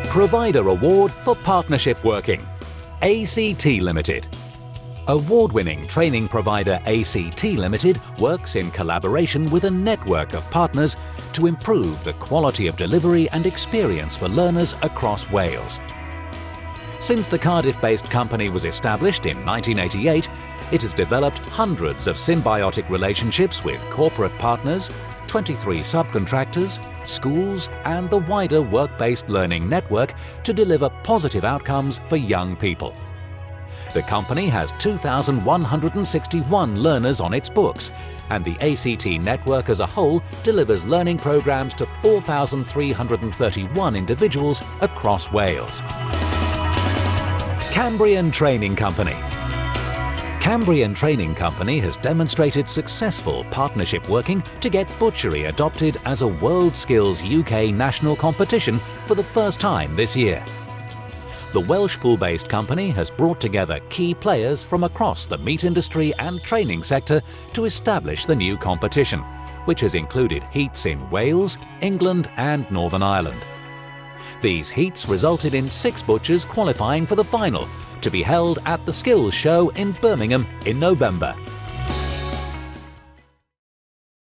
Provider Award for Partnership Working. ACT Limited. Award-winning training provider ACT Limited works in collaboration with a network of partners to improve the quality of delivery and experience for learners across Wales. Since the Cardiff-based company was established in 1988, it has developed hundreds of symbiotic relationships with corporate partners, 23 subcontractors, schools and the wider work-based learning network to deliver positive outcomes for young people. The company has 2,161 learners on its books, and the ACT network as a whole delivers learning programs to 4,331 individuals across Wales. Cambrian Training Company. Cambrian Training Company has demonstrated successful partnership working to get butchery adopted as a World Skills UK national competition for the first time this year. The Welsh pool-based company has brought together key players from across the meat industry and training sector to establish the new competition, which has included heats in Wales, England and Northern Ireland. These heats resulted in 6 butchers qualifying for the final, to be held at the Skills Show in Birmingham in November.